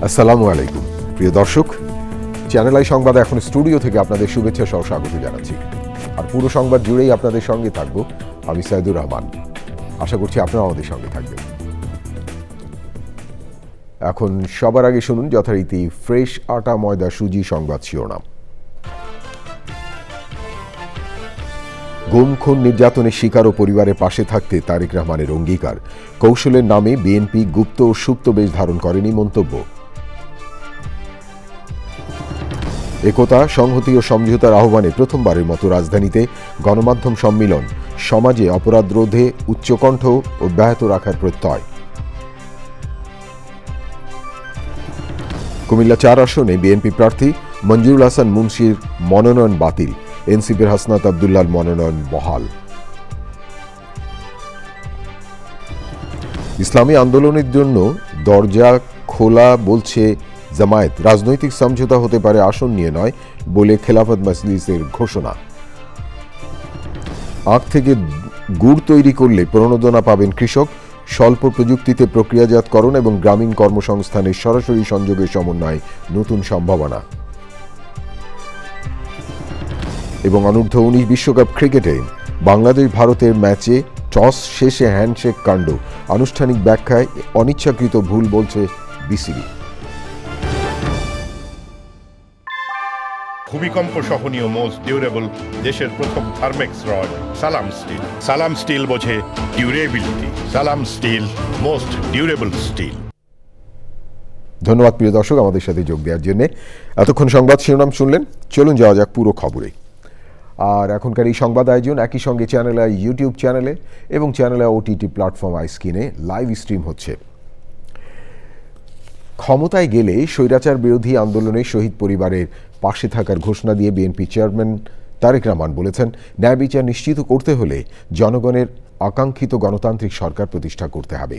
আসসালামু আলাইকুম প্রিয় দর্শক, চ্যানেল আই সংবাদ এখন স্টুডিও থেকে আপনাদের শুভেচ্ছা সহ স্বাগত জানাচ্ছি। আর পুরো সংবাদ জুড়েই আপনাদের সঙ্গে থাকবো আমি সাইদুর রহমান। আশা করছি আপনারা আমাদের সঙ্গে থাকবেন। এখন সবার আগে শুনুন যথারীতি ফ্রেশ আটা ময়দা সুজি সংবাদ শিরোনাম। গুম খুন নির্যাতনের শিকার ও পরিবারের পাশে থাকতে তারেক রহমানের অঙ্গীকার। কৌশলের নামে বিএনপি গুপ্ত ও সুপ্ত বেশ ধারণ করেনি মন্তব্য। একতা, সংহতি ও সমঝোতার আহ্বানে প্রথমবারের মতো রাজধানীতে গণমাধ্যম সম্মেলন। সমাজে অপরাধ রোধে উচ্চকণ্ঠ অব্যাহত রাখার প্রত্যয়। কুমিল্লা ৪ আসনে বিএনপি প্রার্থী মঞ্জুরুল হাসান মুন্সির মনোনয়ন বাতিল। এনসিপির হাসনাত আবদুল্লাহর মনোনয়ন বহাল। ইসলামী আন্দোলনের জন্য দরজা খোলা বলছে জামায়াত। রাজনৈতিক সমঝোতা হতে পারে, আসন নিয়ে নয় বলে খেলাফত মজলিসের ঘোষণা। আখ থেকে গুড় তৈরি করলে প্রণোদনা পাবেন কৃষক। স্বল্প প্রযুক্তিতে প্রক্রিয়াজাতকরণ এবং গ্রামীণ কর্মসংস্থানের সরাসরি সংযোগের সমন্বয় নতুন সম্ভাবনা। এবং অনূর্ধ্ব ১৯ বিশ্বকাপ ক্রিকেটে বাংলাদেশ ভারতের ম্যাচে টস শেষে হ্যান্ডশেক কাণ্ড। আনুষ্ঠানিক ব্যাখ্যায় অনিচ্ছাকৃত ভুল বলছে বিসিবি। ভূমিকম্প সহনীয় মোস্ট ডিউরেবল দেশের প্রথম থার্মেক্স রড সালাম স্টিল। সালাম স্টিল বোঝে ডিউরেবিলিটি। সালাম স্টিল, মোস্ট ডিউরেবল স্টিল। ধন্যবাদ প্রিয় দর্শক আমাদের সাথে যোগ দেওয়ার জন্য। এতক্ষণ সংবাদ শিরোনাম শুনলেন, চলুন যাওয়া যাক পুরো খবরে। আর এখনকার এই সংবাদ আয়োজন একই সঙ্গে চ্যানেল আই ইউটিউব চ্যানেলে এবং channel I OTT platform I স্ক্রিনে লাইভ স্ট্রিম হচ্ছে। ক্ষমতায় গেলে স্বৈরাচার বিরোধী আন্দোলনে শহীদ পরিবারের পাশে থাকার ঘোষণা দিয়ে বিএনপি চেয়ারম্যান তারেক রহমান বলেছেন, ন্যায় বিচার নিশ্চিত করতে হলে জনগণের আকাঙ্ক্ষিত গণতান্ত্রিক সরকার প্রতিষ্ঠা করতে হবে।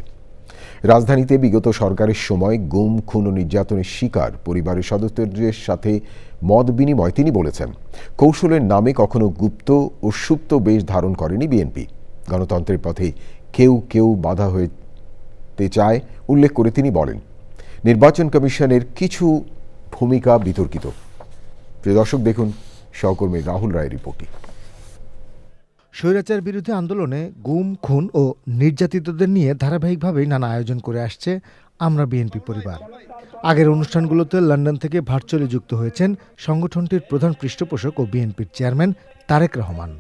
রাজধানীতে বিগত সরকারের সময় গুম খুন ও নির্যাতনের শিকার পরিবারের সদস্যদের সাথে মত বিনিময় তিনি বলেছেন, কৌশলের নামে কখনো গুপ্ত ও সুপ্ত বেশ ধারণ করেনি বিএনপি। গণতন্ত্রের পথে কেউ কেউ বাধা হতে চায় উল্লেখ করে তিনি বলেন, নির্বাচন কমিশনের কিছু ভূমিকা বিতর্কিত। প্রিয় দর্শক, দেখুন সহকর্মী রাহুল রায়ের রিপোর্টটি। স্বৈরাচার বিরোধী আন্দোলনে গুম খুন ও নির্যাতিতদের নিয়ে ধারাবাহিকভাবেই নানা আয়োজন করে আসছে আমরা বিএনপি পরিবার। আগের অনুষ্ঠানগুলোতে লন্ডন থেকে ভার্চুয়ালি যুক্ত হয়েছেন সংগঠনটির প্রধান পৃষ্ঠপোষক ও বিএনপির চেয়ারম্যান তারেক রহমান।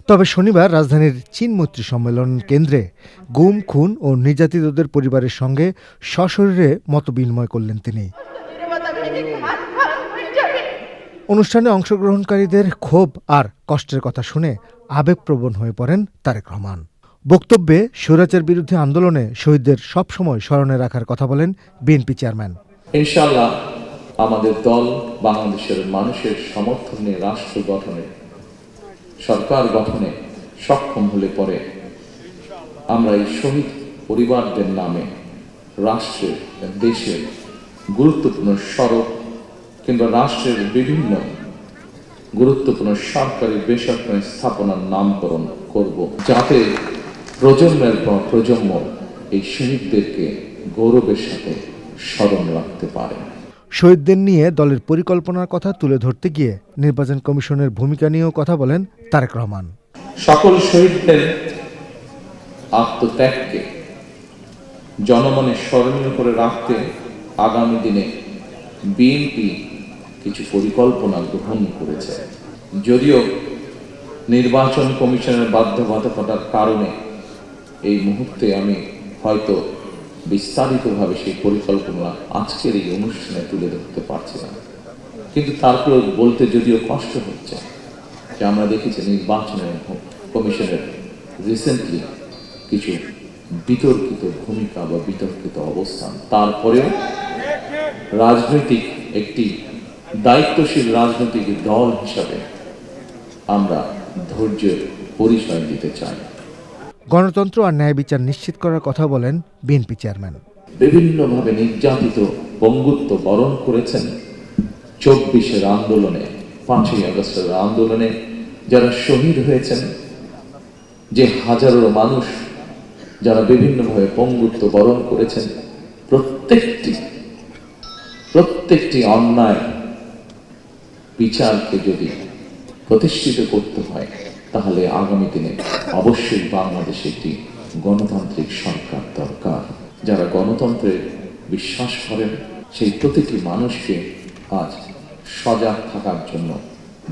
তবে শনিবার রাজধানীর চীন মৈত্রী সম্মেলন কেন্দ্রে গুম খুন ও নির্যাতিতদের পরিবারের সঙ্গে সশরীরে মতবিনিময় করলেন তিনি। অনুষ্ঠানে অংশগ্রহণকারীদের ক্ষোভ আর কষ্টের কথা শুনে আবেগপ্রবণ হয়ে পড়েন তারেক রহমান। বক্তব্যে স্বৈরাচার বিরুদ্ধে আন্দোলনে শহীদদের সবসময় স্মরণে রাখার কথা বলেন বিএনপি চেয়ারম্যান। ইনশাআল্লাহ আমাদের দল বাংলাদেশের মানুষের সমর্থন নিয়ে রাষ্ট্র গঠনে, সরকার গঠনে সক্ষম হলে পরে আমরা এই শহীদ পরিবারদের নামে রাষ্ট্রের, দেশের গুরুত্বপূর্ণ সড়ক কিংবা রাষ্ট্রের বিভিন্ন গুরুত্বপূর্ণ সরকারি বেসরকারি স্থাপনার নামকরণ করব, যাতে প্রজন্মের পর প্রজন্ম এই শহীদদেরকে গৌরবের সাথে স্মরণ রাখতে পারে। শহীদদের নিয়ে দলের পরিকল্পনার কথা তুলে ধরতে গিয়ে নির্বাচন কমিশনের ভূমিকা নিয়েও কথা বলেন তারেক রহমান। সকল শহীদদের আত্মত্যাগকে জনমনে স্মরণীয় করে রাখতে আগামী দিনে বিএনপি কিছু পরিকল্পনা গ্রহণ করেছে। যদিও নির্বাচন কমিশনের বাধ্যবাধকতার কারণে এই মুহূর্তে আমি হয়তো বিস্তারিতভাবে সেই পরিকল্পনা আজকের এই অনুষ্ঠানে তুলে ধরতে পারছি না, কিন্তু তারপরে বলতে যদিও কষ্ট হচ্ছে যে আমরা দেখেছি নির্বাচনের কমিশনের রিসেন্টলি কিছু বিতর্কিত ভূমিকা বা বিতর্কিত অবস্থান। তারপরেও রাজনৈতিক একটি দায়িত্বশীল রাজনৈতিক দল হিসাবে আমরা ধৈর্যের পরিচয় দিতে চাই। গণতন্ত্র আর ন্যায় বিচার নিশ্চিত করার কথা বলেন বিএনপি চেয়ারম্যান। বিভিন্নভাবে নির্যাতিত, পঙ্গুত্ব বরণ করেছেন ২৪-এর আন্দোলনে, ৫ই আগস্টের আন্দোলনে যারা শহীদ হয়েছেন, যে হাজারো মানুষ যারা বিভিন্নভাবে পঙ্গুত্ব বরণ করেছেন, প্রত্যেকটি প্রত্যেকটি অন্যায় বিচারকে যদি প্রতিষ্ঠিত করতে হয়, তাহলে আগামী দিনে অবশ্যই বাংলাদেশে একটি গণতান্ত্রিক সরকার দরকার। যারা গণতন্ত্রে বিশ্বাস করেন সেই প্রতিটি মানুষকে আজ সজাগ থাকার জন্য,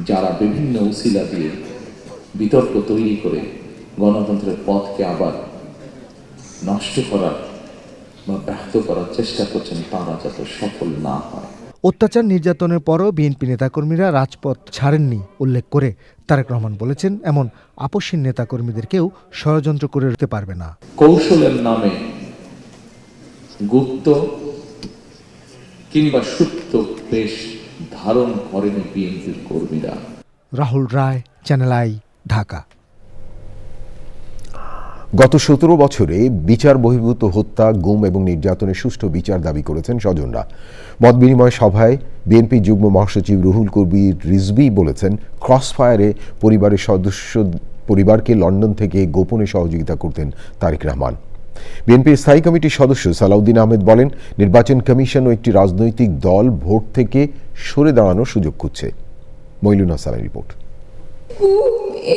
যারা বিভিন্ন উসিলা দিয়ে বিতর্ক তৈরি করে গণতন্ত্রের পথকে আবার নষ্ট করার বা ব্যাহত করার চেষ্টা করছেন, তারা যাতে সফল না হয়। অত্যাচার নির্যাতনের পরও বিএনপি নেতাকর্মীরা রাজপথ ছাড়েননি উল্লেখ করে তারেক রহমান বলেছেন, এমন আপসহীন নেতাকর্মীদেরকেও ষড়যন্ত্র করে রাখতে পারবে না। কৌশলের নামে গুপ্ত কিংবা সুপ্ত বেশ ধারণ করেনি বিএনপির কর্মীরা। রাহুল রায়, চ্যানেল আই, ঢাকা। গত 17 বছরে বিচার বহির্ভূত হত্যা, গুম এবং নির্যাতনের সুষ্ঠু বিচার দাবি করেছেন স্বজনরা। মতবিনিময় সভায় বিএনপি যুগ্ম মহাসচিব রুহুল কবির রিজভী বলেছেন, ক্রসফায়ারে পরিবারকে লন্ডন থেকে গোপনে সহযোগিতা করতেন তারেক রহমান। বিএনপির স্থায়ী কমিটির সদস্য সালাউদ্দিন আহমেদ বলেন, নির্বাচন কমিশন ও একটি রাজনৈতিক দল ভোট থেকে সরে দাঁড়ানোর সুযোগ খুঁজছে। মইলুন হাসানের রিপোর্ট।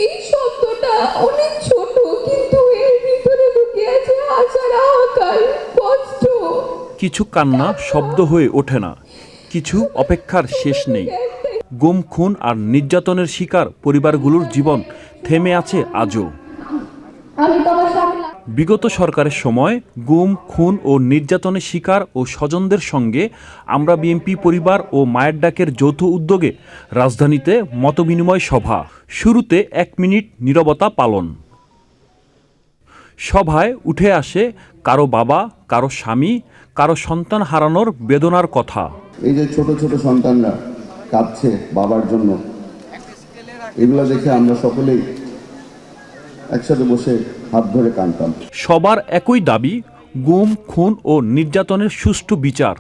এই শব্দটা অনেক ছোট, কিন্তু এর ভিতরে লুকিয়ে আছে হাজার আকার কষ্ট। কিছু কান্না শব্দ হয়ে ওঠে না, কিছু অপেক্ষার শেষ নেই। গুম, খুন আর নির্যাতনের শিকার পরিবারগুলোর জীবন থেমে আছে আজও। বিগত সরকারের সময় গুম, খুন ও নির্যাতনের শিকার ও স্বজনদের সঙ্গে আমরা বিএনপি পরিবার ও মায়ের ডাকের যৌথ উদ্যোগে রাজধানীতে মতবিনিময় সভা। শুরুতে 1 মিনিট নীরবতা পালন। সভায় উঠে আসে কারো বাবা, কারো স্বামী, কারো সন্তান হারানোর বেদনার কথা। এই যে ছোট ছোট সন্তানরা কাঁদছে বাবার জন্য, এগুলো দেখে আমরা সকলেই একসাথে বসে হাত ধরে কাঁদতাম। সবার একই দাবি, গুম, খুন ও নির্যাতনের সুষ্ঠু বিচার।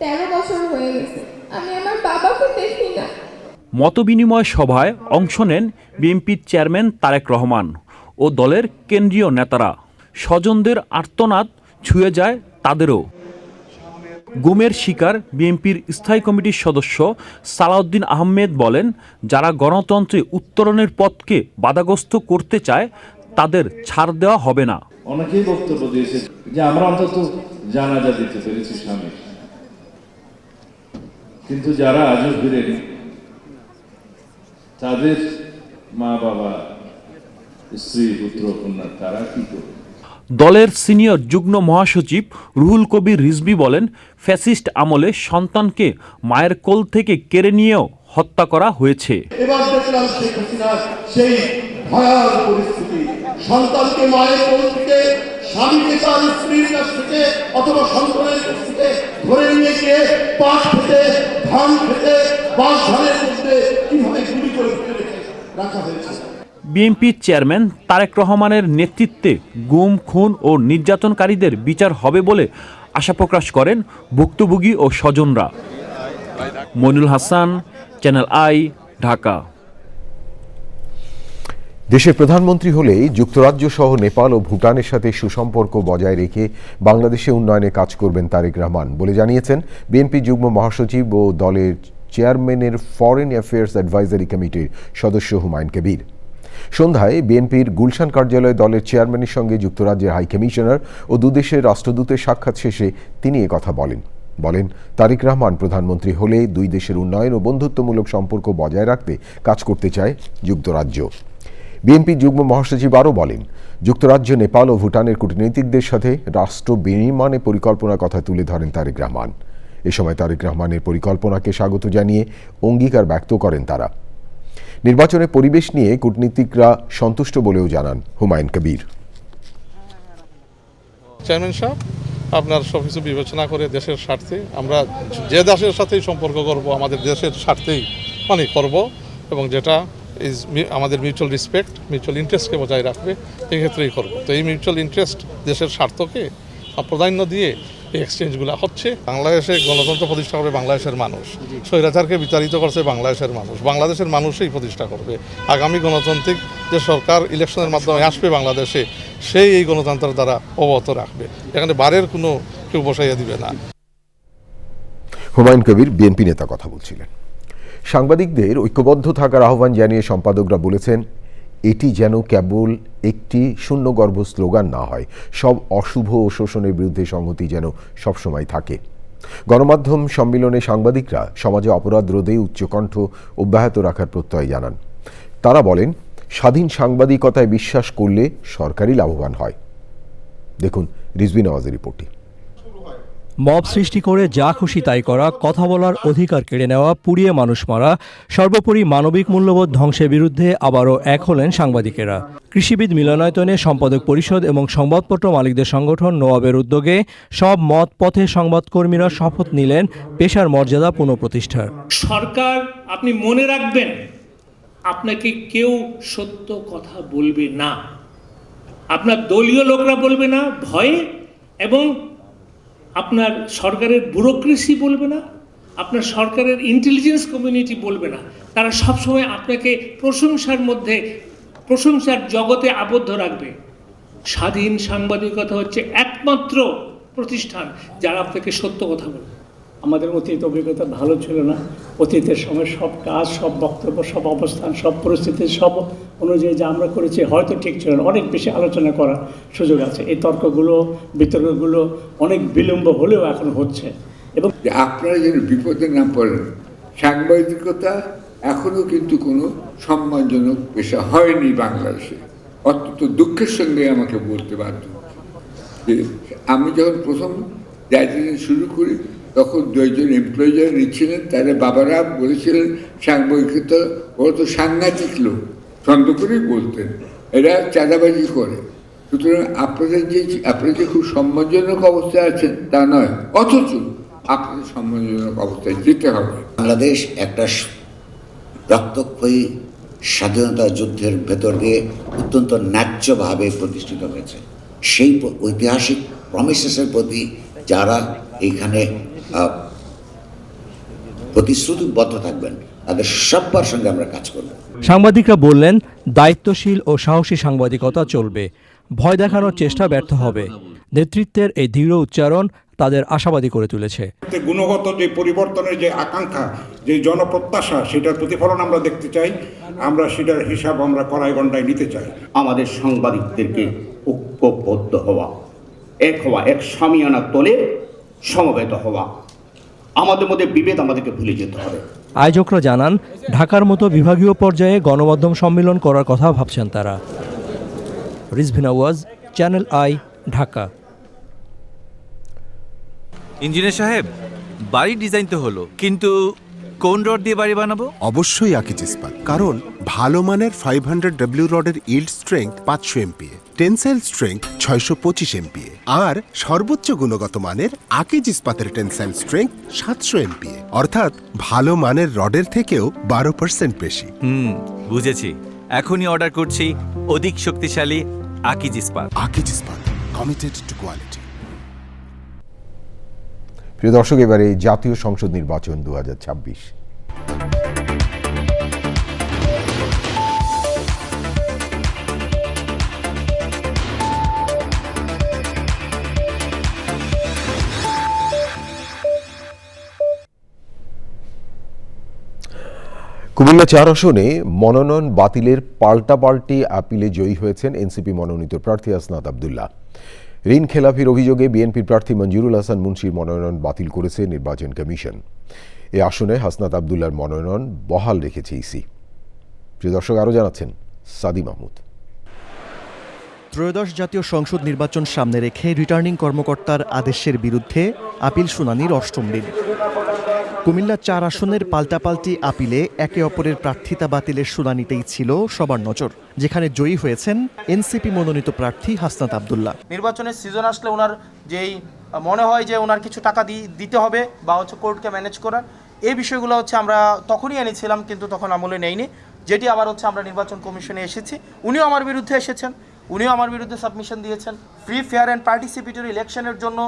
13 বছর হয়ে গেছে, আমি আমার বাবাকে দেখি না। মতবিনিময় সভায় অংশ নেন বিএনপির চেয়ারম্যান তারেক রহমান ও দলের কেন্দ্রীয় নেতারা। স্বজনদের আর্তনাদ ছুঁয়ে যায় তাদেরও। গুমের শিকার বিএনপির স্থায়ী কমিটির সদস্য সালাউদ্দিন আহমেদ বলেন, যারা গণতন্ত্রে উত্তরণের পথকে বাধাগ্রস্ত করতে চায় তাদের ছাড় দেওয়া হবে না। অনেকেই বক্তব্য দিয়েছে যে আমরা অন্তত জানাজা দিতে পেরেছি স্বামী, কিন্তু যারা আজও ফিরেনি তাদের মা বাবা, স্ত্রী, পুত্র, কন্যা, তারা কি করবে? দলের সিনিয়র যুগ্ম মহাসচিব রুহুল কবির রিজভী বলেন, ফ্যাসিস্ট আমলে সন্তানকে মায়ের কোল থেকে কেড়ে নিয়েও হত্যা করা হয়েছে। এবার দেখলাম শেখ হাসিনার সেই ভয়াল পরিস্থিতি, সন্তানকে মায়ের কোল থেকে, স্বামীকে তার স্ত্রীর কাছ থেকে অথবা সন্তানের কাছ থেকে ধরে নিয়ে গিয়ে পাট খেতে, ধান খেতে, বাঁশ ধানের মধ্যে কিভাবে গুলি করে রাখা হয়েছে। বিএনপির চেয়ারম্যান তারেক রহমানের নেতৃত্বে গুম, খুন ও নির্যাতনকারীদের বিচার হবে বলে আশা প্রকাশ করেন ভুক্তভোগী ও স্বজনরা। Mainul Hasan, Channel I, Dhaka. দেশের প্রধানমন্ত্রী হলেই যুক্তরাজ্য সহ নেপাল ও ভুটানের সাথে সুসম্পর্ক বজায় রেখে বাংলাদেশে উন্নয়নে কাজ করবেন তারেক রহমান বলে জানিয়েছেন বিএনপি যুগ্ম মহাসচিব ও দলের চেয়ারম্যানের ফরেন অ্যাফেয়ার্স অ্যাডভাইজারি কমিটির সদস্য হুমায়ুন কবির। সন্ধ্যায় বিএনপির গুলশান কার্যালয়ে দলের চেয়ারম্যানের সঙ্গে যুক্তরাজ্যের হাই কমিশনার ও দুদেশের রাষ্ট্রদূতের সাক্ষাৎ শেষে তিনি একথা বলেন, তারেক রহমান প্রধানমন্ত্রী হলে দুই দেশের উন্নয়ন ও বন্ধুত্বমূলক সম্পর্ক বজায় রাখতে কাজ করতে চায় যুক্তরাজ্য। বিএনপি যুগ্ম মহাসচিব আরও বলেন, যুক্তরাজ্য, নেপাল ও ভুটানের কূটনীতিকদের সাথে রাষ্ট্র বিনির্মাণে পরিকল্পনার কথা তুলে ধরেন তারেক রহমান। এ সময় তারেক রহমানের পরিকল্পনাকে স্বাগত জানিয়ে অঙ্গীকার ব্যক্ত করেন তারা। নির্বাচনের পরিবেশ নিয়ে কূটনীতিকরা সন্তুষ্ট বলেও জানান হুমায়ুন কবির। চেয়ারম্যান সাহেব আপনার সবকিছু বিবেচনা করে দেশের স্বার্থে আমরা যে দেশের সাথেই সম্পর্ক করব আমাদের দেশের স্বার্থেই করব, এবং যেটা আমাদের মিউচুয়াল রেসপেক্ট, মিউচুয়াল ইন্টারেস্টকে বজায় রাখবে, এই ক্ষেত্রেই করব। তো এই মিউচুয়াল ইন্টারেস্ট, দেশের স্বার্থকে প্রাধান্য দিয়ে এই এক্সচেঞ্জগুলো হচ্ছে। বাংলাদেশে গণতন্ত্র প্রতিষ্ঠা করবে বাংলাদেশের মানুষ, স্বৈরাচারকে বিতাড়িত করছে বাংলাদেশের মানুষ, বাংলাদেশের মানুষই প্রতিষ্ঠা করবে। আগামী গণতান্ত্রিক যে সরকার ইলেকশনের মাধ্যমে আসবে বাংলাদেশে, সেই এই গণতন্ত্রের দ্বারা অবহত রাখবে, এখানে বারের কোনো কেউ বসাইয়া দিবে না। হুমায়ুন কবির বিএনপি নেতা কথা বলছিলেন। সাংবাদিকদের ঐক্যবদ্ধ থাকার আহ্বান জানিয়ে সম্পাদকরা বলেছেন, এটি যেন কেবল একটি শূন্যগর্ভ স্লোগান না হয়, সব অশুভ ও শোষণের বিরুদ্ধে সংহতি যেন সবসময় থাকে। গণমাধ্যম সম্মেলনে সাংবাদিকরা সমাজে অপরাধ রোধে উচ্চকণ্ঠ অব্যাহত রাখার প্রত্যয় জানান। তারা বলেন, স্বাধীন সাংবাদিকতায় বিশ্বাস করলে সরকারই লাভবান হয়। দেখুন রিজভী নওয়াজের রিপোর্টটি। মব সৃষ্টি করে যা খুশি তাই করা, কথা বলার অধিকার কেড়ে নেওয়া, পুড়িয়ে মানুষ মারা, সর্বোপরি মানবিক মূল্যবোধ ধ্বংসের বিরুদ্ধে আবারও এক হলেন সাংবাদিকেরা। কৃষিবিদ মিলনায়তনে সম্পাদক পরিষদ এবং সংবাদপত্র মালিকদের সংগঠন নোয়াবের উদ্যোগে সব মত পথে সংবাদকর্মীরা শপথ নিলেন পেশার মর্যাদা পুনঃপ্রতিষ্ঠার। সরকার, আপনি মনে রাখবেন, আপনাকে কেউ সত্য কথা বলবে না, আপনার দলীয় লোকরা বলবে না ভয়ে, এবং আপনার সরকারের ব্যুরোক্রেসি বলবে না, আপনার সরকারের ইন্টেলিজেন্স কমিউনিটি বলবে না। তারা সবসময় আপনাকে প্রশংসার জগতে আবদ্ধ রাখবে। স্বাধীন সাংবাদিকতা হচ্ছে একমাত্র প্রতিষ্ঠান যারা আপনাকে সত্য কথা বলবে। আমাদের অতীত অভিজ্ঞতা ভালো ছিল না। অতীতের সময় সব কাজ, সব বক্তব্য, সব অবস্থান, সব পরিস্থিতি, সব অনুযায়ী যা আমরা করেছি হয়তো ঠিক ছিল না। অনেক বেশি আলোচনা করার সুযোগ আছে। এই তর্কগুলো, বিতর্কগুলো অনেক বিলম্ব হলেও এখন হচ্ছে। এবং আপনারা যেন বিপদে না পড়েন, সাংবাদিকতা এখনও কিন্তু কোনো সম্মানজনক পেশা হয়নি বাংলাদেশে। অত্যন্ত দুঃখের সঙ্গে আমাকে বলতে বাধ্য যে আমি যখন প্রথম দায়িত্ব শুরু করি তখন 2 জন এমপ্লয়ি যারা নিচ্ছিলেন তাদের বাবারা বলেছিলেন, সাংবাদিকতা ওরা তো সাংঘাতিক লোক, ছন্দ করেই বলতেন, এরা চাঁদাবাজি করে। সুতরাং আপনারা যে খুব সম্মানজনক অবস্থায় আছেন তা নয়, অথচ আপনাদের সম্মানজনক অবস্থায় যেতে হবে। বাংলাদেশ একটা রক্তক্ষয়ী স্বাধীনতা যুদ্ধের ভেতর দিয়ে অত্যন্ত ন্যায্যভাবে প্রতিষ্ঠিত হয়েছে। সেই ঐতিহাসিক প্রমিসেসের প্রতি যারা এইখানে প্রতিশ্রুতিবদ্ধ থাকবেন তাদের সবার সঙ্গে আমরা কাজ করব। সাংবাদিকরা বললেন, দায়িত্বশীল ও সাহসী সাংবাদিকতা চলবে, ভয় দেখানোর চেষ্টা ব্যর্থ হবে। নেতৃত্বের এই দৃঢ় উচ্চারণ তাদের আশাবাদী করে তুলেছে। গুণগত যে পরিবর্তনের যে আকাঙ্ক্ষা, যে জনপ্রত্যাশা, সেটার প্রতিফলন আমরা দেখতে চাই। আমরা সেটার হিসাব আমরা কড়াই গণ্ডায় নিতে চাই। আমাদের সাংবাদিকদেরকে ঐক্যবদ্ধ হওয়া, এক সামিয়ানা তলে সমবেত হওয়া। আমাদের মধ্যে বিভেদ আমাদেরকে ভুলে যেতে হবে। আয়োজকরা জানান, ঢাকার মতো বিভাগীয় পর্যায়ে গণমাধ্যম সম্মেলন করার কথা ভাবছেন তারা। Rizvi Nawaz, channel I, Dhaka. Engineer সাহেব, বাড়ির ডিজাইন তো হলো, কিন্তু কোন রড দিয়ে বাড়ি বানাবো? অবশ্যই আকিজ ইস্পাত, কারণ ভালো মানের 500W রডের yield strength 500 MPa, tensile strength 625 MPa, আর সর্বোচ্চ গুণগত মানের আকিজ ইস্পাতের টেনসাইল স্ট্রেংথ 700 MPa, অর্থাৎ ভালো মানের রডের থেকেও 12% বেশি। বুঝেছি, এখনই অর্ডার করছি অধিক শক্তিশালী আকিজ ইস্পাত। আকিজ ইস্পাত, কমিটেড টু কোয়ালিটি। প্রিয় দর্শক, এবারে জাতীয় সংসদ নির্বাচন 2026। কুমিল্লা 4 আসনে মনোনয়ন বাতিলের পাল্টাপাল্টি আপিলে জয়ী হয়েছেন এনসিপি মনোনীত প্রার্থী হাসনাত আব্দুল্লাহ। ঋণ খেলাপির অভিযোগে বিএনপির প্রার্থী মঞ্জুরুল হাসান মুন্সির মনোনয়ন বাতিল করেছে নির্বাচন কমিশন। এ আসনে হাসনাত আব্দুল্লাহর মনোনয়ন বহাল রেখেছে ইসি। প্রিয় দর্শক, আরও জানাচ্ছেন সাদি মাহমুদ। ত্রয়োদশ জাতীয় সংসদ নির্বাচন সামনে রেখে রিটার্নিং কর্মকর্তার আদেশের বিরুদ্ধে আপিল শুনানির 8ম দিন। কুমিল্লা 4 আসনের পাল্টাপাল্টি আপিলে একে অপরের প্রার্থিতা বাতিলের শুনানিতেই ছিল সবার নজর, যেখানে জয়ী হয়েছেন এনসিপি মনোনীত প্রার্থী হাসনাত আব্দুল্লাহ। নির্বাচনের সিজন আসলে ওনার যেই মনে হয় যে ওনার কিছু টাকা দিতে হবে বা কোর্টকে ম্যানেজ করার, এই বিষয়গুলো আমরা তখনই এনেছিলাম, কিন্তু তখন আমলে নেইনি। যেটি আবার আমরা নির্বাচন কমিশনে এসেছি, উনিও আমার বিরুদ্ধে এসেছেন, উনিও আমার বিরুদ্ধে সাবমিশন দিয়েছেন। ফ্রি, ফেয়ার অ্যান্ড পার্টিসিপেটরি ইলেকশনের জন্য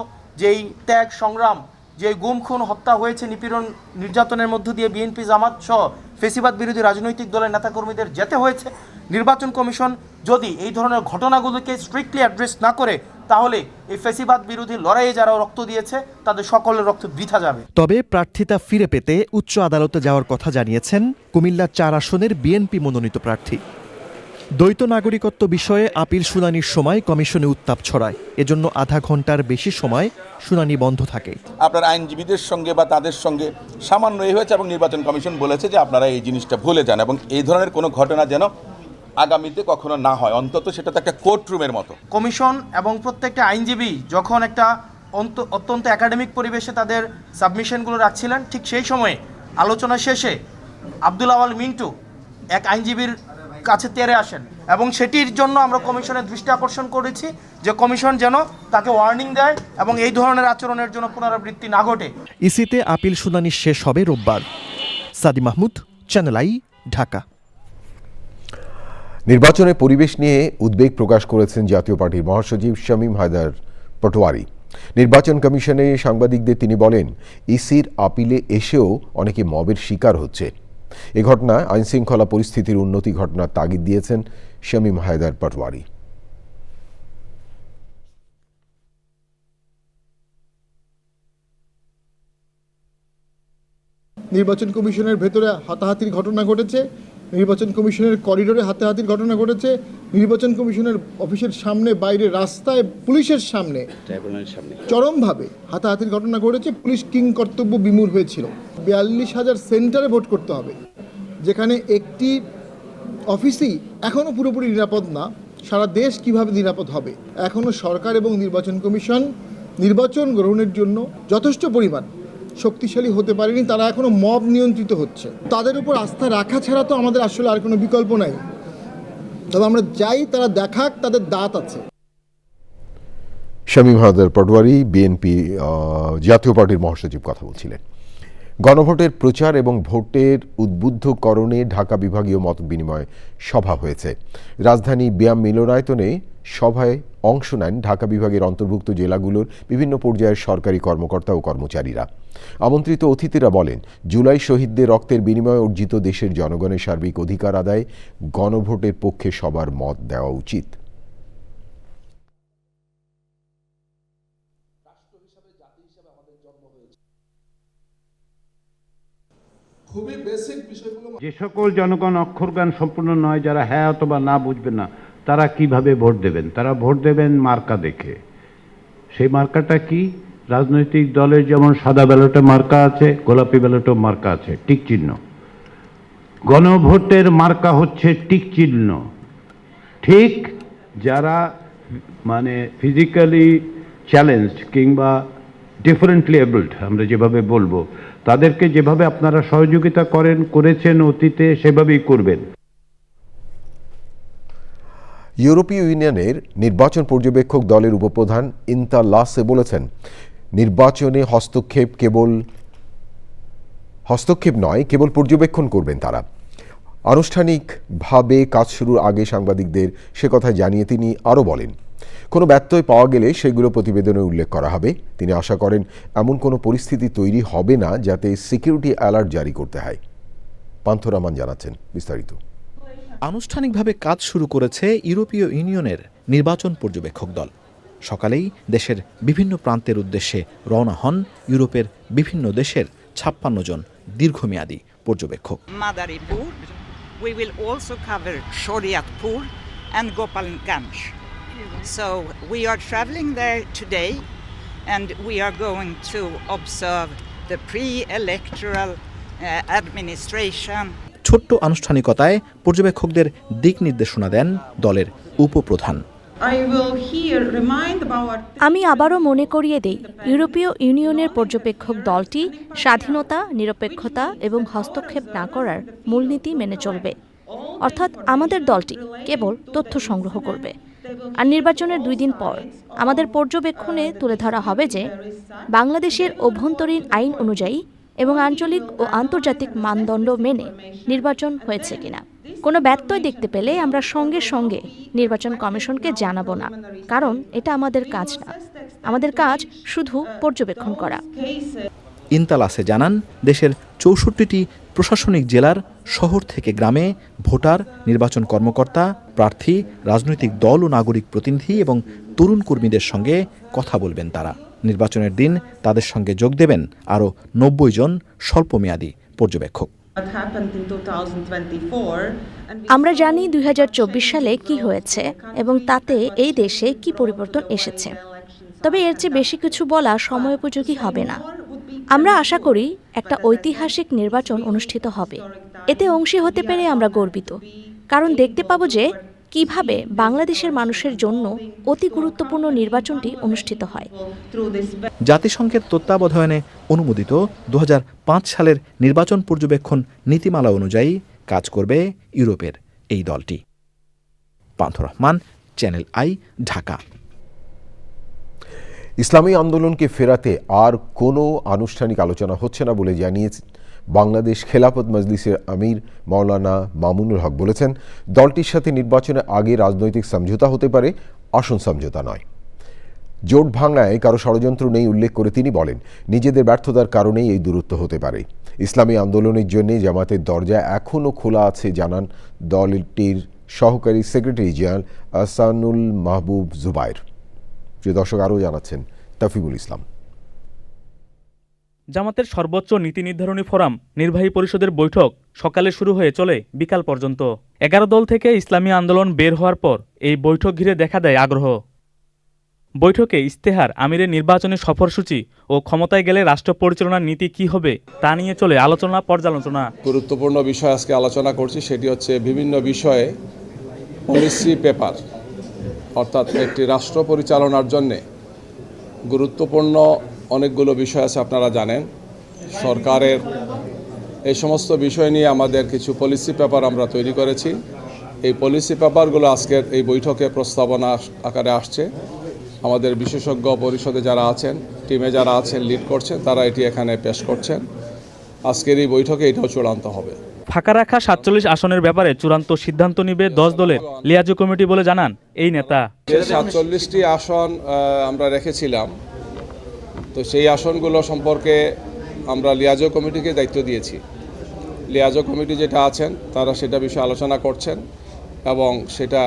যেই ত্যাগ সংগ্রাম, যে গুম খুন হত্যা হয়েছে নিপীড়ন নির্যাতনের মধ্য দিয়ে বিএনপি জামাত সহ ফেসিবাদ বিরোধী রাজনৈতিক দলের নেতাকর্মীদের যেতে হয়েছে, নির্বাচন কমিশন যদি এই ধরনের ঘটনাগুলোকে স্ট্রিক্টলি অ্যাড্রেস না করে তাহলে এই ফেসিবাদ বিরোধী লড়াইয়ে যারা রক্ত দিয়েছে তাদের সকলের রক্ত বৃথা যাবে। তবে প্রার্থিতা ফিরে পেতে উচ্চ আদালতে যাওয়ার কথা জানিয়েছেন কুমিল্লা 4 আসনের বিএনপি মনোনীত প্রার্থী। দ্বৈত নাগরিকত্ব বিষয়ে আপিল শুনানির সময় কমিশনে উত্তাপ ছড়ায়, এজন্য আধা ঘন্টার বেশি সময় শুনানি বন্ধ থাকে। আপনার আইনজীবীদের সঙ্গে বা তাদের সঙ্গে সামান্য এই হয়েছে এবং নির্বাচন কমিশন বলেছে যে আপনারা এই জিনিসটা ভুলে যান এবং এই ধরনের কোনো ঘটনা যেন আগামীতে কখনো না হয়, অন্তত সেটা তো একটা কোর্ট রুমের মতো। কমিশন এবং প্রত্যেকটা আইনজীবী যখন একটা অত্যন্ত একাডেমিক পরিবেশে তাদের সাবমিশনগুলো রাখছিলেন, ঠিক সেই সময়ে আলোচনা শেষে আব্দুল আওয়াল মিন্টু এক আইনজীবীর কাছে তেরে আসেন এবং সেটির জন্য আমরা কমিশনের দৃষ্টি আকর্ষণ করেছি যে কমিশন যেন তাকে ওয়ার্নিং দেয় এবং এই ধরনের আচরণের জন্য পুনরাবৃত্তি না ঘটে। ইসিতে আপিল শুনানি শেষ হবে রোববার। সাদি মাহমুদ, চ্যানেল আই, ঢাকা। নির্বাচনের পরিবেশ নিয়ে উদ্বেগ প্রকাশ করেছেন জাতীয় পার্টির মহাসচিব শামীম হায়দার পাটোয়ারি। নির্বাচন কমিশনে সাংবাদিকদের তিনি বলেন, ইসির আপিলে এসেও অনেকে মবের শিকার হচ্ছে। এ ঘটনায় আইনশৃঙ্খলা পরিস্থিতির উন্নতি ঘটনার তাগিদ দিয়েছেন শামীম হায়দার পাটোয়ারি। নির্বাচন কমিশনের ভেতরে হাতাহাতির ঘটনা ঘটেছে, নির্বাচন কমিশনের করিডোরে হাতাহাতির ঘটনা ঘটেছে, নির্বাচন কমিশনের অফিসের সামনে, বাইরে রাস্তায়, পুলিশের সামনে চরমভাবে হাতাহাতির ঘটনা ঘটেছে। পুলিশ কিং কর্তব্য বিমূঢ় হয়েছিল। 42,000 সেন্টারে ভোট করতে হবে, যেখানে একটি অফিসই এখনও পুরোপুরি নিরাপদ না। সারা দেশ কিভাবে নিরাপদ হবে? এখনও সরকার এবং নির্বাচন কমিশন নির্বাচন গ্রহণের জন্য যথেষ্ট পরিমাণ শক্তিশালী হতে পারেনি। তারা এখনো মব নিয়ন্ত্রিত হচ্ছে। তাদের উপর আস্থা রাখা ছাড়া তো আমাদের আসলে আর কোনো বিকল্প নাই। তবে আমরা চাই তারা দেখাক তাদের দাঁত আছে। শামীম হায়দার পাটোয়ারি, বিএনপি জাতীয় পার্টির মহাসচিব কথা বলছিলেন। গণভোটের প্রচার এবং ভোটের উদ্বুদ্ধকরণে ঢাকা বিভাগীয় মত বিনিময় সভা হয়েছে। রাজধানী ব্যায়াম মিলনায়তনে সভায় অংশ নেন ঢাকা বিভাগের অন্তর্ভুক্ত জেলাগুলোর বিভিন্ন পর্যায়ের সরকারি কর্মকর্তা ও কর্মচারীরা। আমন্ত্রিত অতিথিরা বলেন, জুলাই শহীদদের রক্তের বিনিময়ে অর্জিত দেশের জনগণের সার্বিক অধিকার আদায়ে গণভোটের পক্ষে সবার মত দেওয়া উচিত। যে সকল জনগণ অক্ষরজ্ঞান সম্পূর্ণ নয়, যারা হ্যাঁ অথবা না বুঝবে না, তারা কিভাবে ভোট দেবেন? তারা ভোট দেবেন মার্কা দেখে। সেই মার্কাটা কি? রাজনৈতিক দলের যেমন সাদা ব্যালটে মার্কা আছে, গোলাপি ব্যালটে মার্কা আছে, টিক চিহ্ন। গণভোটের মার্কা হচ্ছে টিক চিহ্ন। ঠিক যারা মানে ফিজিক্যালি চ্যালেঞ্জড কিংবা ডিফারেন্টলি এবলড, আমরা যেভাবে বলবো, তাদেরকে যেভাবে আপনারা সহযোগিতা করেছেন অতীতে, সেভাবেই করবেন। ইউরোপীয় ইউনিয়নের নির্বাচন পর্যবেক্ষক দলের উপপ্রধান ইন্তা লাসে বলেছেন, নির্বাচনে হস্তক্ষেপ নয়, কেবল পর্যবেক্ষণ করবেন তারা। আনুষ্ঠানিকভাবে কাজ শুরুর আগে সাংবাদিকদের সে কথা জানিয়ে তিনি আরও বলেন, কোনো ব্যত্যয় পাওয়া গেলে সেগুলো প্রতিবেদনে উল্লেখ করা হবে। তিনি আশা করেন এমন কোনো পরিস্থিতি তৈরি হবে না যাতে সিকিউরিটি অ্যালার্ট জারি করতে হয়। পান্থ রহমান জানাচ্ছেন বিস্তারিত। আনুষ্ঠানিকভাবে কাজ শুরু করেছে ইউরোপীয় ইউনিয়নের নির্বাচন পর্যবেক্ষক দল। সকালেই দেশের বিভিন্ন প্রান্তের উদ্দেশ্যে রওনা হন ইউরোপের বিভিন্ন দেশের 56 জন দীর্ঘমেয়াদী পর্যবেক্ষক। Madaripur, we will also cover Shoriatpur and Gopalganj. So we are traveling there today and we are going to observe the pre-electoral administration. ছোট্ট আনুষ্ঠানিকতায় পর্যবেক্ষকদের দিক নির্দেশনা দেন দলের উপপ্রধান। আমি আবারও মনে করিয়ে দেই, ইউরোপীয় ইউনিয়নের পর্যবেক্ষক দলটি স্বাধীনতা, নিরপেক্ষতা এবং হস্তক্ষেপ না করার মূলনীতি মেনে চলবে। অর্থাৎ আমাদের দলটি কেবল তথ্য সংগ্রহ করবে। আর নির্বাচনের 2 দিন পর আমাদের পর্যবেক্ষণে তুলে ধরা হবে যে বাংলাদেশের অভ্যন্তরীণ আইন অনুযায়ী এবং আঞ্চলিক ও আন্তর্জাতিক মানদণ্ড মেনে নির্বাচন হয়েছে কিনা। কোনো ব্যত্যয় দেখতে পেলে আমরা সঙ্গে সঙ্গে নির্বাচন কমিশনকে জানাবো না, কারণ এটা আমাদের কাজ না। আমাদের কাজ শুধু পর্যবেক্ষণ করা। ইনতালাসে জানান দেশের ৬৪টি প্রশাসনিক জেলার শহর থেকে গ্রামে ভোটার, নির্বাচন কর্মকর্তা, প্রার্থী, রাজনৈতিক দল ও নাগরিক প্রতিনিধি এবং তরুণ কর্মীদের সঙ্গে কথা বলবেন তারা। নির্বাচনের দিন তাদের সঙ্গে যোগ দেবেন আরও ৯০ জন স্বল্পমেয়াদী পর্যবেক্ষক। আমরা জানি ২০২৪ সালে কি হয়েছে এবং তাতে এই দেশে কি পরিবর্তন এসেছে, তবে এর চেয়ে বেশি কিছু বলা সময়োপযোগী হবে না। আমরা আশা করি একটা ঐতিহাসিক নির্বাচন অনুষ্ঠিত হবে। এতে অংশী হতে পেরে আমরা গর্বিত, কারণ দেখতে পাবো যে কিভাবে বাংলাদেশের মানুষের জন্য অতি গুরুত্বপূর্ণ নির্বাচনটি অনুষ্ঠিত হয়। জাতিসংঘের তত্ত্বাবধানে অনুমোদিত ২০০৫ সালের নির্বাচন পর্যবেক্ষণ নীতিমালা অনুযায়ী কাজ করবে ইউরোপের এই দলটি। পান্থ রহমান, চ্যানেল আই, ঢাকা। ইসলামী আন্দোলনকে ফেরাতে আর কোনো আনুষ্ঠানিক আলোচনা হচ্ছে না বলে জানিয়েছে বাংলাদেশ খেলাফত মজলিসের আমির মাওলানা মামুনুল হক। বলেছেন, দলটির সাথে নির্বাচনের আগে রাজনৈতিক সমঝোতা হতে পারে, আসন সমঝোতা নয়। জোট ভাঙায় কারো ষড়যন্ত্র নেই উল্লেখ করে তিনি বলেন, নিজেদের ব্যর্থতার কারণেই এই দূরত্ব হতে পারে। ইসলামী আন্দোলনের জন্য জামাতের দরজা এখনও খোলা আছে জানান দলটির সহকারী সেক্রেটারি জেনারেল আহসানুল মাহবুব জুবায়ের। প্রিয় দর্শক, আরও জানাচ্ছেন তাফিমুল ইসলাম। জামাতের সর্বোচ্চ নীতি নির্ধারণী ফোরাম নির্বাহী পরিষদের বৈঠক সকালে শুরু হয়ে চলে বিকাল পর্যন্ত। 11 দল থেকে ইসলামী আন্দোলন বের হওয়ার পর এই বৈঠক ঘিরে দেখা দেয় আগ্রহ। বৈঠকে ইস্তেহার, আমিরের নির্বাচনী সফরসূচি ও ক্ষমতায় গেলে রাষ্ট্র পরিচালনার নীতি কি হবে তা নিয়ে চলে আলোচনা পর্যালোচনা। গুরুত্বপূর্ণ বিষয় আজকে আলোচনা করছি, সেটি হচ্ছে বিভিন্ন বিষয়ে পলিসি পেপার, অর্থাৎ একটি রাষ্ট্র পরিচালনার জন্যে গুরুত্বপূর্ণ অনেকগুলো বিষয় আছে। আপনারা জানেন সরকারের এই সমস্ত বিষয় নিয়ে আমাদের কিছু পলিসি পেপার আমরা তৈরি করেছি। এই পলিসি পেপারগুলো আজকের এই বৈঠকে প্রস্তাবনা আকারে আসছে। আমাদের বিশেষজ্ঞ পরিষদে যারা আছেন, টিমে যারা আছেন, লিড করছেন, তারা এটি এখানে পেশ করছেন। আজকের এই বৈঠকে এটাও চূড়ান্ত হবে। ফাঁকা রাখা ৪৭ আসনের ব্যাপারে চূড়ান্ত সিদ্ধান্ত নিবে 10 দলের লিয়াজো কমিটি বলে জানান এই নেতা। ৪৭টি আসন আমরা রেখেছিলাম, তো সেই আসনগুলো সম্পর্কে আমরা লিয়াজো কমিটিকে দায়িত্ব দিয়েছি। লিয়াজো কমিটি যেটা আছেন তারা সেটা বিষয়ে আলোচনা করছেন এবং সেটা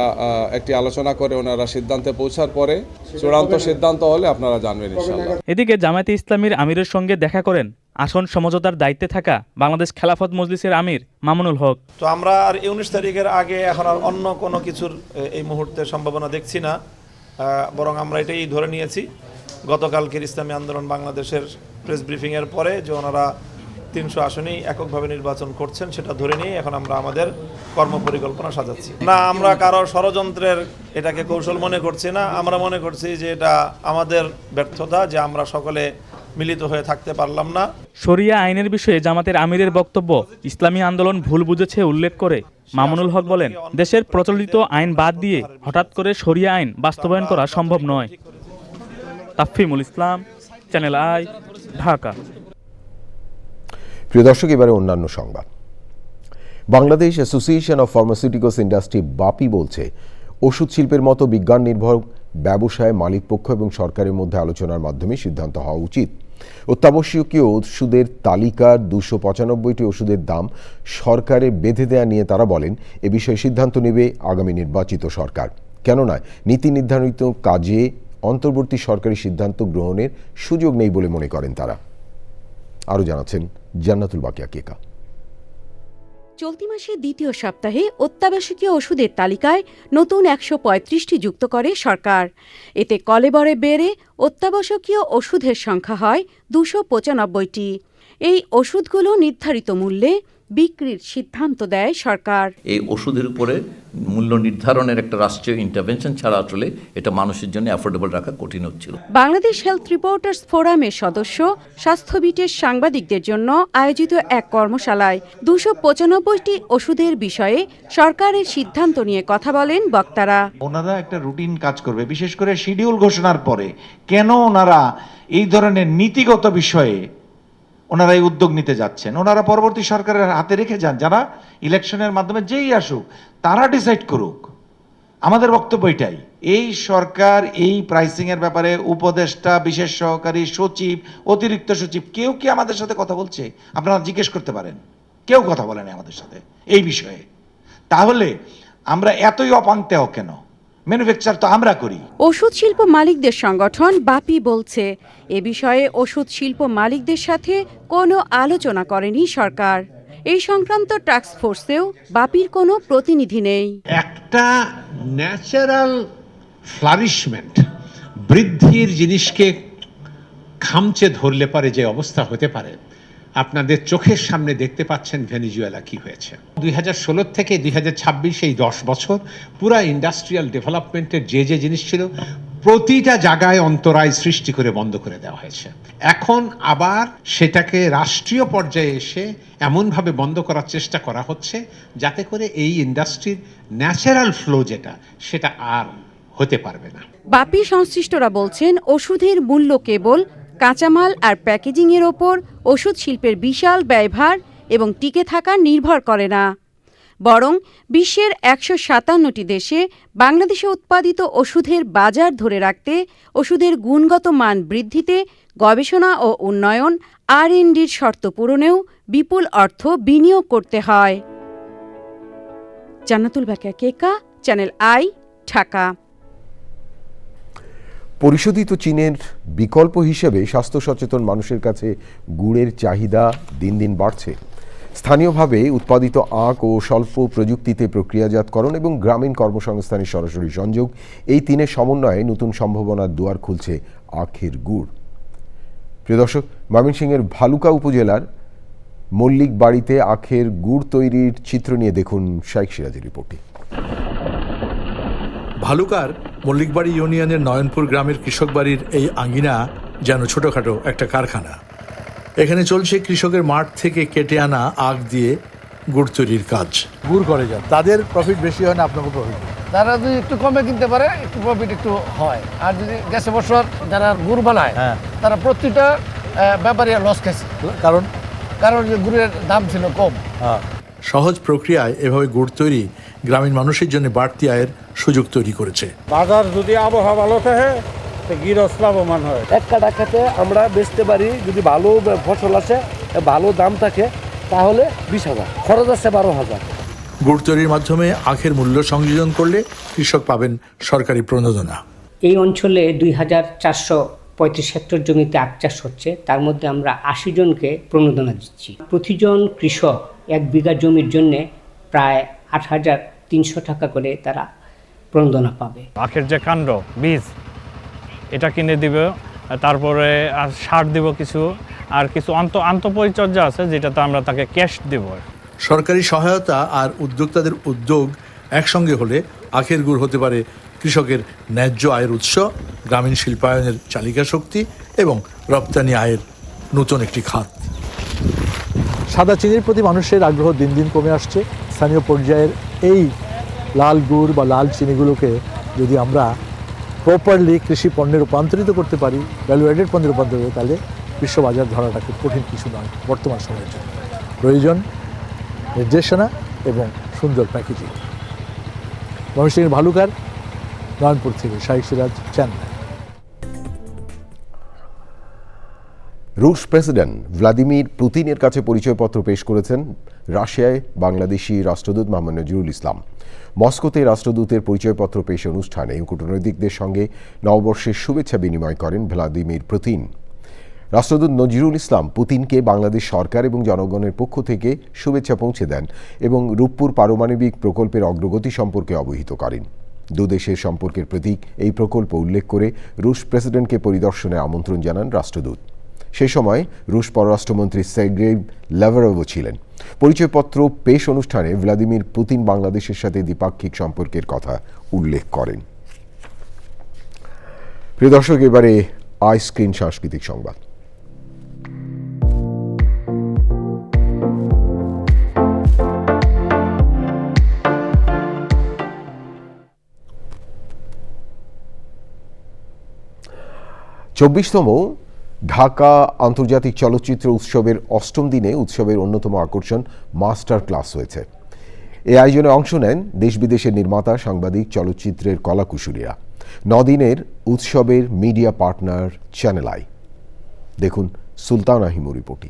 একটি আলোচনা করে ওনারা সিদ্ধান্তে পৌঁছার পরে চূড়ান্ত সিদ্ধান্ত হলে আপনারা জানবেন ইনশাআল্লাহ। এদিকে জামায়াতে ইসলামীর আমিরের সঙ্গে দেখা করেন আসন সমঝোতার দায়িত্বে থাকা বাংলাদেশ খেলাফত মজলিসের আমির মামুনুল হক। তো আমরা আর 19 তারিখের আগে এখন আর অন্য কোনো কিছুর এই মুহূর্তে সম্ভাবনা দেখছি না, বরং আমরা এটাই ধরে নিয়েছি গতকালকের ইসলামী আন্দোলন বাংলাদেশের প্রেস ব্রিফিংয়ের পরে যে ওনারা 300 আসনেই এককভাবে নির্বাচন করছেন, সেটা ধরে নিয়ে এখন আমরা আমাদের কর্মপরিকল্পনা সাজাচ্ছি। না, আমরা কারো ষড়যন্ত্রের এটাকে কৌশল মনে করছি না। আমরা মনে করছি যে এটা আমাদের ব্যর্থতা যে আমরা সকলে মিলিত হয়ে থাকতে পারলাম না। শরিয়া আইনের বিষয়ে জামাতের আমিরের বক্তব্য ইসলামী আন্দোলন ভুল বুঝেছে উল্লেখ করে মামুনুল হক বলেন, দেশের প্রচলিত আইন বাদ দিয়ে হঠাৎ করে শরিয়া আইন বাস্তবায়ন করা সম্ভব নয়। তাফিমুল ইসলাম, চ্যানেল আই, ঢাকা। প্রিয় দর্শক, এবারে অন্যান্য সংবাদ। Bangladesh Association of Pharmaceuticals Industry BAPI বলছে, ওষুধ শিল্পের মতো বিজ্ঞান নির্ভর ব্যবসায় মালিকপক্ষ এবং সরকারের মধ্যে আলোচনার মাধ্যমে সিদ্ধান্ত হওয়া উচিত। অত্যাবশ্যকীয় ওষুধের তালিকার 295টি ওষুধের দাম সরকারের বেঁধে দেয়া নিয়ে তারা বলেন, এ বিষয়ে সিদ্ধান্ত নেবে আগামী নির্বাচিত সরকার। কেননা নীতি নির্ধারিত কাজে অন্তর্বর্তী সরকারি সিদ্ধান্ত গ্রহণের সুযোগ নেই বলে মনে করেন তারা। আরও জানাচ্ছেন জান্নাতুল বাকিয়া কেকা। চলতি মাসের দ্বিতীয় সপ্তাহে অত্যাবশ্যকীয় ওষুধের তালিকায় নতুন 135টি যুক্ত করে সরকার। এতে কলেবরে বেড়ে অত্যাবশ্যকীয় ওষুধের সংখ্যা হয় 295টি। এই ওষুধগুলো নির্ধারিত মূল্যে বিক্রির সিদ্ধান্ত দেয় সরকার। এই ওষুধের উপরে মূল্য নির্ধারণের একটা রাষ্ট্রীয় ইন্টারভেনশন ছাড়া আসলে এটা মানুষের জন্য অ্যাফোর্ডেবল রাখা কঠিন হচ্ছিল। বাংলাদেশ হেলথ রিপোর্টার্স ফোরামের সদস্য স্বাস্থ্যবিটের সাংবাদিকদের জন্য আয়োজিত এক কর্মশালায় 295টি ওষুধের বিষয়ে সরকারের সিদ্ধান্ত নিয়ে কথা বলেন বক্তারা। ওনারা একটা রুটিন কাজ করবে, বিশেষ করে শিডিউল ঘোষণার পরে কেন ওনারা এই ধরনের নীতিগত বিষয়ে ওনারা এই উদ্যোগ নিতে যাচ্ছেন, ওনারা পরবর্তী সরকারের হাতে রেখে যান। যারা ইলেকশনের মাধ্যমে যেই আসুক তারা ডিসাইড করুক। আমাদের বক্তব্য এটাই এই সরকার এই প্রাইসিংয়ের ব্যাপারে উপদেষ্টা, বিশেষ সহকারী সচিব, অতিরিক্ত সচিব কেউ কি আমাদের সাথে কথা বলছে? আপনারা জিজ্ঞেস করতে পারেন, কেউ কথা বলেনি আমাদের সাথে এই বিষয়ে। তাহলে আমরা এতই অপাংতেও কেন? ম্যানুফ্যাকচার তো আমরা করি। ওষুধ শিল্প মালিকদের সংগঠন বাপি বলছে, এ বিষয়ে ওষুধ শিল্প মালিকদের সাথে কোনো আলোচনা করেনি সরকার। এই সংক্রান্ত টাস্ক ফোর্সেও বাপির কোনো প্রতিনিধি নেই। একটা ন্যাচারাল ফ্লারিশমেন্ট, বৃদ্ধির জিনিসকে খামচে ধরলে পারে যে অবস্থা হতে পারে, আপনাদের চোখের সামনে দেখতে পাচ্ছেন ভেনেজুয়েলা কি হয়েছে। 2016 থেকে 2026 এই 10 বছর পুরা ইন্ডাস্ট্রিয়াল ডেভেলপমেন্টের যে জিনিস ছিল প্রতিটা জায়গায় অন্তরায় সৃষ্টি করে বন্ধ করে দেওয়া হয়েছে। এখন আবার সেটাকে রাষ্ট্রীয় পর্যায়ে এসে এমনভাবে বন্ধ করার চেষ্টা করা হচ্ছে যাতে করে এই ইন্ডাস্ট্রির ন্যাচারাল ফ্লো যেটা সেটা আর হতে পারবে না। বাপি সংশ্লিষ্টরা বলছেন, ওষুধের মূল্য কেবল কাঁচামাল আর প্যাকেজিংয়ের ওপর ওষুধ শিল্পের বিশাল ব্যয়ভার এবং টিকে থাকা নির্ভর করে না, বরং বিশ্বের 157টি দেশে বাংলাদেশে উৎপাদিত ওষুধের বাজার ধরে রাখতে, ওষুধের গুণগত মান বৃদ্ধিতে, গবেষণা ও উন্নয়ন R&Dর শর্ত পূরণেও বিপুল অর্থ বিনিয়োগ করতে হয়। জান্নাতুল বাকিয়া কেকা, চ্যানেল আই, ঢাকা। পরিশোধিত চীনের বিকল্প হিসেবে স্বাস্থ্য সচেতন মানুষের কাছে গুড়ের চাহিদা দিন দিন বাড়ছে। স্থানীয়ভাবে উৎপাদিত আখ ও স্বল্প প্রযুক্তিতে প্রক্রিয়াজাতকরণ এবং গ্রামীণ কর্মসংস্থানের সরাসরি সংযোগ, এই তিনের সমন্বয়ে নতুন সম্ভাবনার দুয়ার খুলছে আখের গুড়। প্রিয় দর্শক, ময়মনসিংহের ভালুকা উপজেলার মল্লিক বাড়িতে আখের গুড় তৈরির চিত্র নিয়ে দেখুন শাইখ সিরাজের রিপোর্টে। ভালুকার মল্লিকবাড়ি ইউনিয়নের নয়নপুর গ্রামের কৃষক বাড়ির এই আঙ্গিনা যেন ছোটখাটো একটা কারখানা। এখানে চলছে কৃষকের মাঠ থেকে কেটে আনা আখ দিয়ে গুড় তৈরির কাজ। গুড় করে যান, তাদের প্রফিট বেশি হয় না আপনাকে প্রফিট? তারা যদি একটু কমে কিনতে পারে একটু প্রফিট একটু হয়, আর যদি গেছে বছর যারা গুড় বানায় তারা প্রতিটা ব্যাপারী লস খাইছে। কারণ যে গুড়ের দাম ছিল কম। সহজ প্রক্রিয়ায় এভাবে গুড় তৈরি গ্রামীণ মানুষের জন্য বাড়তি আয়ের সুযোগ তৈরি করেছে। বাজার যদি আবহাওয়া ভালো থাকে গৃহস্থ লাভবান হয়। এক কাটা খেতে আমরা বেচতে পারি, যদি ভালো ফসল আসে, ভালো দাম থাকে, তাহলে 20,000, খরচ আছে 12,000। গুড় তৈরির মাধ্যমে আখের মূল্য সংযোজন করলে কৃষক পাবেন সরকারি প্রণোদনা। এই অঞ্চলে 2,435 হেক্টর জমিতে আখ চাষ হচ্ছে, তার মধ্যে আমরা 80 জনকে প্রণোদনা দিচ্ছি। প্রতিজন কৃষক 1 বিঘা জমির জন্য প্রায় 8,300 টাকা করে তারা প্রণোদনা পাবে। আখের যে কাণ্ড, বীজ, এটা কিনে দিবে, তারপরে আর সার দিব কিছু, আর কিছু আন্তঃপরিচর্যা আছে যেটাতে আমরা তাকে ক্যাশ দেব। সরকারি সহায়তা আর উদ্যোক্তাদের উদ্যোগ একসঙ্গে হলে আখের গুড় হতে পারে কৃষকের ন্যায্য আয়ের উৎস, গ্রামীণ শিল্পায়নের চালিকা শক্তি এবং রপ্তানি আয়ের নতুন একটি খাত। সাদা চিনির প্রতি মানুষের আগ্রহ দিন দিন কমে আসছে। স্থানীয় পর্যায়ের এই লাল গুড় বা লাল চিনিগুলোকে যদি আমরা প্রপারলি কৃষি পণ্যে রূপান্তরিত করতে পারি, ভ্যালু অ্যাডেড পণ্যে রূপান্তরিত করতে, তাহলে বিশ্ববাজার ধরাটা খুব কঠিন কিছু নয়। বর্তমান সময়ের জন্য প্রয়োজন নির্দেশনা এবং সুন্দর প্যাকেজিং। ময়মনসিংহের ভালুকার নয়নপুর থেকে শাইখ সিরাজ, চ্যানেল। রুশ প্রেসিডেন্ট ভ্লাদিমির পুতিনের কাছে পরিচয়পত্র পেশ করেছেন রাশিয়ায় বাংলাদেশি রাষ্ট্রদূত মোহাম্মদ নজরুল ইসলাম। মস্কোতে রাষ্ট্রদূতের পরিচয়পত্র পেশ অনুষ্ঠানে কূটনৈতিকদের সঙ্গে নববর্ষের শুভেচ্ছা বিনিময় করেন ভ্লাদিমির পুতিন। রাষ্ট্রদূত নজরুল ইসলাম পুতিনকে বাংলাদেশ সরকার এবং জনগণের পক্ষ থেকে শুভেচ্ছা পৌঁছে দেন এবং রূপপুর পারমাণবিক প্রকল্পের অগ্রগতি সম্পর্কে অবহিত করেন। দুদেশের সম্পর্কের প্রতীক এই প্রকল্প উল্লেখ করে রুশ প্রেসিডেন্টকে পরিদর্শনে আমন্ত্রণ জানান রাষ্ট্রদূত। সে সময় রুশ পররাষ্ট্রমন্ত্রী সের্গেই ল্যাভরভও ছিলেন। পরিচয়পত্র পেশ অনুষ্ঠানে ভ্লাদিমির পুতিন বাংলাদেশের সাথে দ্বিপাক্ষিক সম্পর্কের কথা উল্লেখ করেন। প্রিয় দর্শক, এবারে আইস্ক্রিন সাংস্কৃতিক সংবাদ। চব্বিশতম ঢাকা আন্তর্জাতিক চলচ্চিত্র উৎসবের 8ম দিনে উৎসবের অন্যতম আকর্ষণ মাস্টার ক্লাস হয়েছে। এই আয়োজনে অংশ নেন দেশ বিদেশের নির্মাতা, সাংবাদিক, চলচ্চিত্রের কলাকুশলীরা। নদিনের উৎসবের মিডিয়া পার্টনার চ্যানেল আই। দেখুন সুলতানা হিমু রিপোর্টে।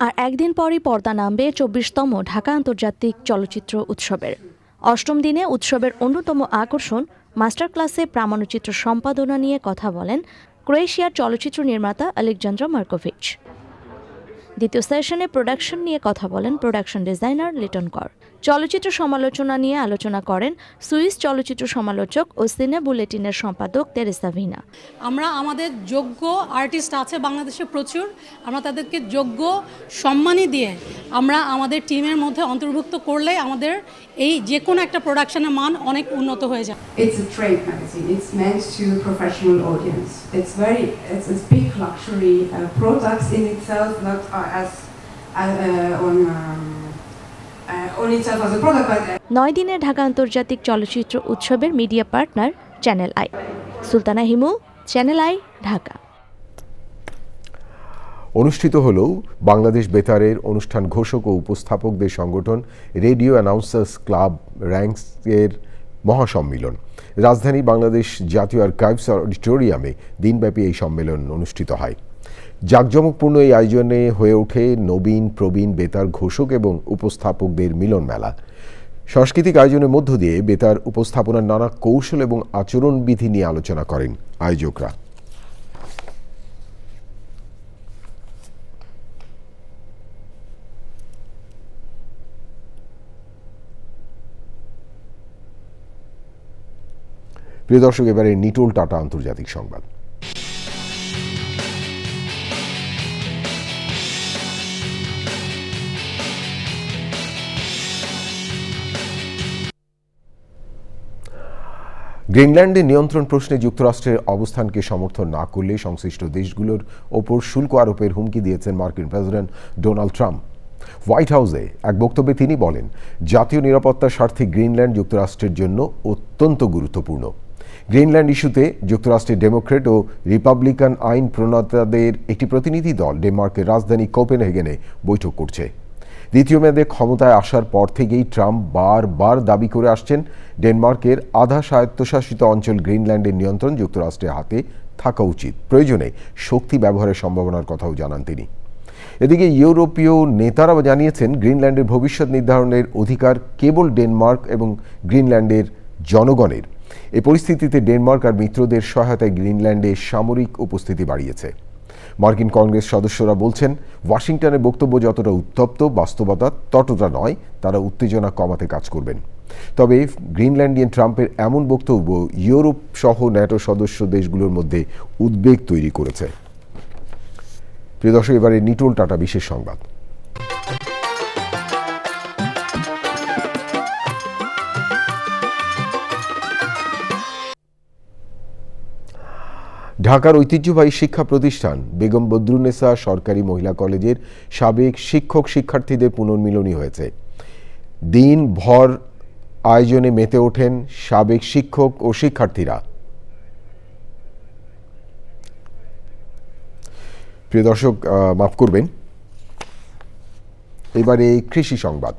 আর একদিন পরই পর্দা নামবে 24তম ঢাকা আন্তর্জাতিক চলচ্চিত্র উৎসবের। অষ্টম দিনে উৎসবের অন্যতম আকর্ষণ মাস্টার ক্লাসে প্রামাণ্যচিত্র সম্পাদনা নিয়ে কথা বলেন ক্রোয়েশিয়ার চলচ্চিত্র নির্মাতা আলেকজান্দ্রা মার্কোভিচ। দ্বিতীয় সেশনে প্রোডাকশন নিয়ে কথা বলেন প্রোডাকশন ডিজাইনার লিটন কর। চলচ্চিত্র সমালোচনা নিয়ে আলোচনা করেন সুইস চলচ্চিত্র সমালোচক ও সিনে বুলেটিনের সম্পাদক তেরেসা ভিনা। আমরা আমাদের যোগ্য আর্টিস্ট আছে বাংলাদেশে প্রচুর, আমরা তাদেরকে যোগ্য সম্মানই দিয়ে আমরা আমাদের টিমের মধ্যে অন্তর্ভুক্ত করলে আমাদের এই যে কোনো একটা প্রোডাকশনের মান অনেক উন্নত হয়ে যায়। It's a trade magazine. It's meant to professional audience. It's a big luxury products in itself, not on itself as a product, but 9 দিনের ঢাকা আন্তর্জাতিক চলচ্চিত্র উৎসবের media partner channel I. Sultana Himu, channel I, Dhaka. অনুষ্ঠিত হল বাংলাদেশ বেতারের অনুষ্ঠান ঘোষক ও উপস্থাপকদের সংগঠন রেডিও অ্যানাউন্সার্স ক্লাব র্যাঙ্কসের মহাসম্মিলন। রাজধানী বাংলাদেশ জাতীয় আর্কাইভস অডিটোরিয়ামে দিনব্যাপী এই সম্মেলন অনুষ্ঠিত হয়। জাঁকজমকপূর্ণ এই আয়োজনে হয়ে ওঠে নবীন প্রবীণ বেতার ঘোষক এবং উপস্থাপকদের মিলন মেলা। সাংস্কৃতিক আয়োজনের মধ্য দিয়ে বেতার উপস্থাপনার নানা কৌশল এবং আচরণবিধি নিয়ে আলোচনা করেন আয়োজকরা। প্রিয় দর্শক, এবারে নিটোল টাটা আন্তর্জাতিক সংবাদ। গ্রিনল্যান্ডের নিয়ন্ত্রণ প্রশ্নে যুক্তরাষ্ট্রের অবস্থানকে সমর্থন না করলে সংশ্লিষ্ট দেশগুলোর ওপর শুল্ক আরোপের হুমকি দিয়েছেন মার্কিন প্রেসিডেন্ট ডোনাল্ড ট্রাম্প। হোয়াইট হাউসে এক বক্তব্যে তিনি বলেন, জাতীয় নিরাপত্তার স্বার্থে গ্রিনল্যান্ড যুক্তরাষ্ট্রের জন্য অত্যন্ত গুরুত্বপূর্ণ। গ্রিনল্যান্ড ইস্যুতে যুক্তরাষ্ট্রের ডেমোক্রেট ও রিপাবলিকান আইন প্রণেতাদের একটি প্রতিনিধি দল ডেনমার্কের রাজধানী কোপেনহেগেনে বৈঠক করছে। দ্বিতীয় মেয়াদে ক্ষমতায় আসার পর থেকেই ট্রাম্প বারবার দাবি করে আসছেন ডেনমার্কের আধা স্বায়ত্তশাসিত অঞ্চল গ্রিনল্যান্ডের নিয়ন্ত্রণ যুক্তরাষ্ট্রের হাতে থাকা উচিত। প্রয়োজনে শক্তি ব্যবহারের সম্ভাবনার কথাও জানান তিনি। এদিকে ইউরোপীয় নেতারা জানিয়েছেন, গ্রিনল্যান্ডের ভবিষ্যৎ নির্ধারণের অধিকার কেবল ডেনমার্ক এবং গ্রিনল্যান্ডের জনগণের। এই পরিস্থিতিতে ডেনমার্ক আর মিত্রদের সহায়তায় গ্রিনল্যান্ডে সামরিক উপস্থিতি বাড়িয়েছে। মার্কিন কংগ্রেস সদস্যরা বলছেন, ওয়াশিংটনের বক্তব্য যতটা উত্তপ্ত, বাস্তবতা ততটা নয়। তারা উত্তেজনা কমাতে কাজ করবেন। তবে গ্রিনল্যান্ডিয়ান ট্রাম্পের এমন বক্তব্য ইউরোপ সহ ন্যাটো সদস্য দেশগুলোর মধ্যে উদ্বেগ তৈরি করেছে। প্রিয় দর্শক, এবারে নিটোল টাটা বিশেষ সংবাদ। ঢাকার ঐতিহ্যবাহী শিক্ষা প্রতিষ্ঠান বেগম বদরুন্নেসা সরকারি মহিলা কলেজের সাবেক শিক্ষক শিক্ষার্থীদের পুনর্মিলনী হয়েছে। দিনভর আয়োজনে মেতে ওঠেন সাবেক শিক্ষক ও শিক্ষার্থীরা। প্রিয় দর্শক, মাফ করবেন, এবারে কৃষি সংবাদ।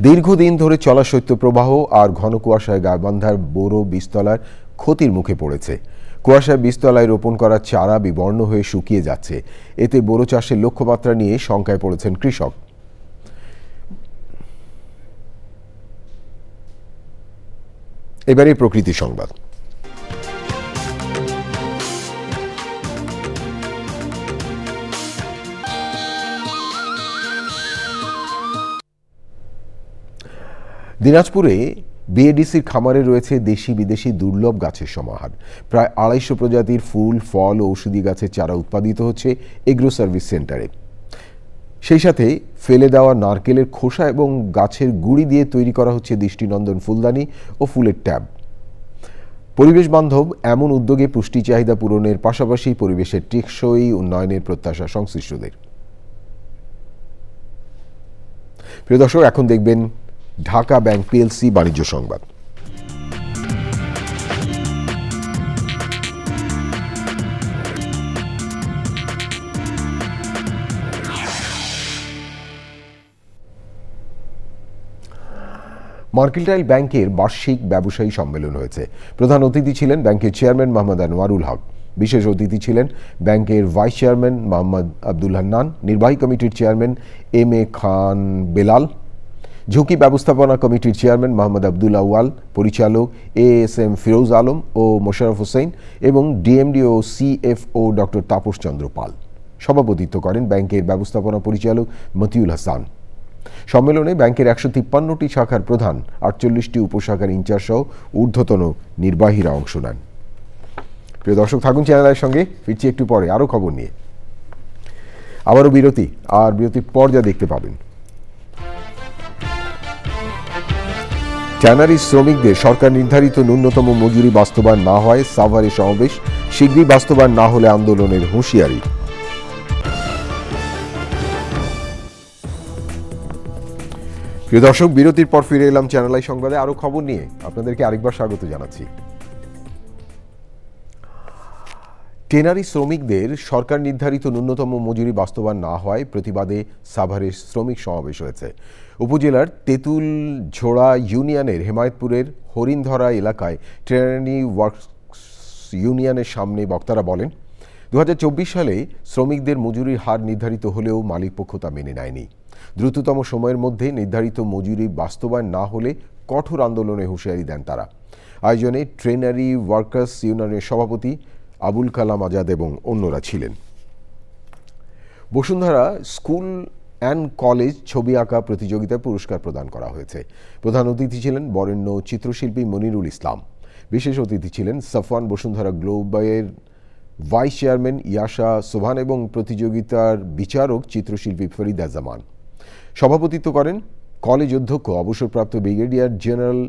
দীর্ঘদিন ধরে চলা শৈত্যপ্রবাহ আর ঘন কুয়াশায় গাইবান্ধার বোরো বীজতলার ক্ষতির মুখে পড়েছে। কুয়াশায় বীজতলায় রোপণ করা চারা বিবর্ণ হয়ে শুকিয়ে যাচ্ছে। এতে বোরো চাষের লক্ষ্যমাত্রা নিয়ে শঙ্কায় পড়েছেন কৃষক। এবারে প্রকৃতি সংবাদ। দিনাজপুরে বিএডিসির খামারে রয়েছে দেশি বিদেশি দুর্লভ গাছের সমাহার। প্রায় 250 প্রজাতির ফুল, ফল ও ঔষধি গাছের চারা উৎপাদিত হচ্ছে এগ্রো সার্ভিস সেন্টারে। সেই সাথে ফেলে দেওয়া নারকেলের খোসা এবং গাছের গুঁড়ি দিয়ে তৈরি করা হচ্ছে দৃষ্টিনন্দন ফুলদানি ও ফুলের ট্যাব। পরিবেশ বান্ধব এমন উদ্যোগে পুষ্টি চাহিদা পূরণের পাশাপাশি পরিবেশের টেকসই উন্নয়নের প্রত্যাশা সংশ্লিষ্টদের। প্রিয় দর্শক, এখন দেখবেন ঢাকা ব্যাংক পিএলসি বাণিজ্য সংবাদ। মার্কেন্টাইল ব্যাংকের বার্ষিক ব্যবসায়ী সম্মেলন হয়েছে। প্রধান অতিথি ছিলেন ব্যাংকের চেয়ারম্যান মোহাম্মদ আনোয়ারুল হক। বিশেষ অতিথি ছিলেন ব্যাংকের ভাইস চেয়ারম্যান মোহাম্মদ আব্দুল হান্নান, নির্বাহী কমিটির চেয়ারম্যান এম.এ. খান বেলাল, ঝুঁকি ব্যবস্থাপনা কমিটির চেয়ারম্যান মোহাম্মদ আব্দুল আউয়াল, পরিচালক এএসএম ফিরোজ আলম ও মোশাররফ হোসেন এবং ডিএমডি ও সিএফও ডক্টর তাপস চন্দ্র পাল। সভাপতিত্ব করেন ব্যাংকের ব্যবস্থাপনা পরিচালক মতিউল হাসান। সম্মেলনে ব্যাংকের 153টি শাখার প্রধান, 48টি উপশাখার ইনচার্জ সহ ঊর্ধ্বতন নির্বাহীরা অংশ নেন। প্রিয় দর্শক, থাকুন চ্যানেলের সঙ্গে, ফিরছি একটু পরে আরও খবর নিয়ে। আবারও বিরতি, আর বিরতির পর যা দেখতে পাবেন, ট্যানারি শ্রমিকদের সরকার নির্ধারিত ন্যূনতম মজুরি বাস্তবায়ন না হয় সাভারে সমাবেশ, শীঘ্রই বাস্তবায়ন না হলে আন্দোলনের হুঁশিয়ারি। প্রিয় দর্শক, বিরতির পর ফিরে এলাম চ্যানেল আই সংবাদে আরো খবর নিয়ে। আপনাদেরকে আরেকবার স্বাগত জানাচ্ছি। টেনারি শ্রমিকদের সরকার নির্ধারিত ন্যূনতম মজুরি বাস্তবায়ন না হয় প্রতিবাদে সাভারে শ্রমিক সমাবেশ হয়েছে। উপজেলার তেঁতুল ঝোড়া ইউনিয়নের হেমায়েতপুরের হরিণধরা এলাকায় টেনারি ওয়ার্কস ইউনিয়নের সামনে বক্তারা বলেন, 2024 সালে শ্রমিকদের মজুরির হার নির্ধারিত হলেও মালিকপক্ষ তা মেনে নেয়নি। দ্রুততম সময়ের মধ্যে নির্ধারিত মজুরি বাস্তবায়ন না হলে কঠোর আন্দোলনে হুঁশিয়ারি দেন তারা। আয়োজনে ট্রেনারি ওয়ার্কার্স ইউনিয়নের সভাপতি আবুল কালাম আজাদ এবং অন্যরা ছিলেন। বসুন্ধরা স্কুল অ্যান্ড কলেজ ছবি আঁকা প্রতিযোগিতায় পুরস্কার প্রদান করা হয়েছে। প্রধান অতিথি ছিলেন বরেণ্য চিত্রশিল্পী মনিরুল ইসলাম। বিশেষ অতিথি ছিলেন সাফওয়ান বসুন্ধরা গ্লোবালের ভাইস চেয়ারম্যান ইয়াশা সোভান এবং প্রতিযোগিতার বিচারক চিত্রশিল্পী ফরিদা জামান। সভাপতিত্ব করেন কলেজ অধ্যক্ষ অবসরপ্রাপ্ত ব্রিগেডিয়ার জেনারেল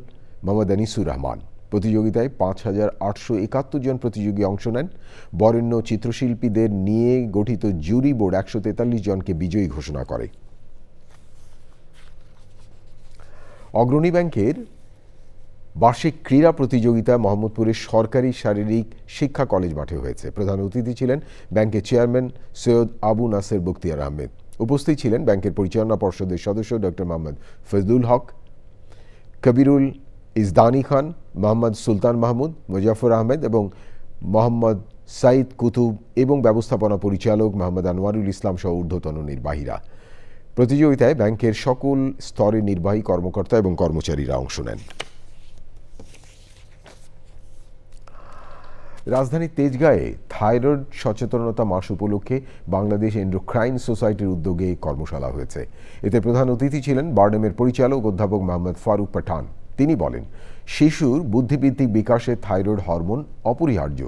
মোহাম্মদ আনিসুর রহমান। প্রতিযোগিতায় 5,871 জন প্রতিযোগী অংশ নেন। বরেণ্য চিত্রশিল্পীদের নিয়ে গঠিত জুরি বোর্ড 143 জনকে বিজয়ী ঘোষণা করে। অগ্রণী ব্যাংকের বার্ষিক ক্রীড়া প্রতিযোগিতা মোহাম্মদপুরের সরকারি শারীরিক শিক্ষা কলেজ মাঠে হয়েছে। প্রধান অতিথি ছিলেন ব্যাংকের চেয়ারম্যান সৈয়দ আবু নাসের বখতিয়ার আহমেদ। উপস্থিত ছিলেন ব্যাংকের পরিচালনা পর্ষদের সদস্য ডক্টর মোহাম্মদ ফজলুল হক, কবিরুল ইজদানি খান, মোহাম্মদ সুলতান মাহমুদ, মুজাফর আহমেদ এবং মোহাম্মদ সাইদ কুতুব এবং ব্যবস্থাপনা পরিচালক মোহাম্মদ আনোয়ারুল ইসলাম সহ ঊর্ধ্বতন নির্বাহীরা। প্রতিযোগিতায় ব্যাংকের সকল স্তরের নির্বাহী কর্মকর্তা এবং কর্মচারীরা অংশ নেন। রাজধানীর তেজগাঁয়ে থাইরয়েড সচেতনতা মাস উপলক্ষে বাংলাদেশ এন্ডোক্রাইন সোসাইটির উদ্যোগে কর্মশালা হয়েছে। এতে প্রধান অতিথি ছিলেন বারডেমের পরিচালক অধ্যাপক মোহাম্মদ ফারুক পাঠান। তিনি বলেন, শিশুর বুদ্ধিবৃত্তিক বিকাশে থাইরয়েড হরমোন অপরিহার্য।